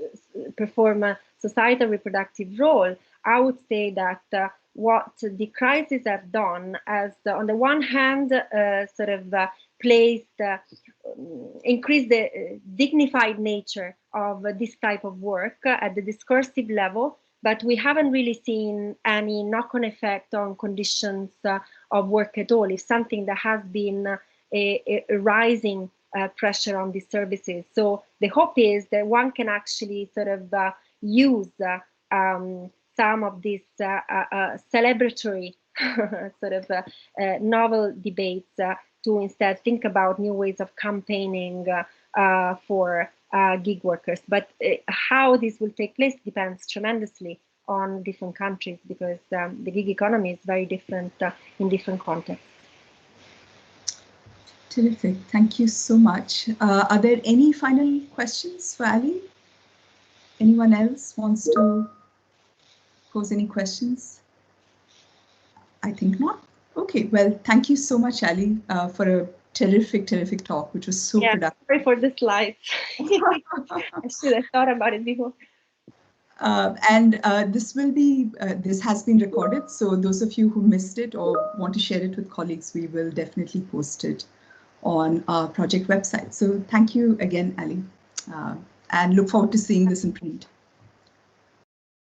B: perform a societal reproductive role, I would say that what the crisis have done as on the one hand sort of increase the dignified nature of this type of work at the discursive level, but we haven't really seen any knock-on effect on conditions of work at all. It's something that has been rising pressure on these services. So the hope is that one can actually sort of use some of these celebratory sort of novel debates to instead think about new ways of campaigning for gig workers. But how this will take place depends tremendously on different countries, because the gig economy is very different in different contexts.
A: Terrific. Thank you so much. Are there any final questions for Ali? Anyone else wants to pose any questions? I think not. Okay, well, thank you so much, Ali, for a terrific talk, which was so productive.
B: Sorry for the slides. I should have thought about it before.
A: This has been recorded, so those of you who missed it or want to share it with colleagues, we will definitely post it on our project website. So thank you again, Ali, and look forward to seeing this in print.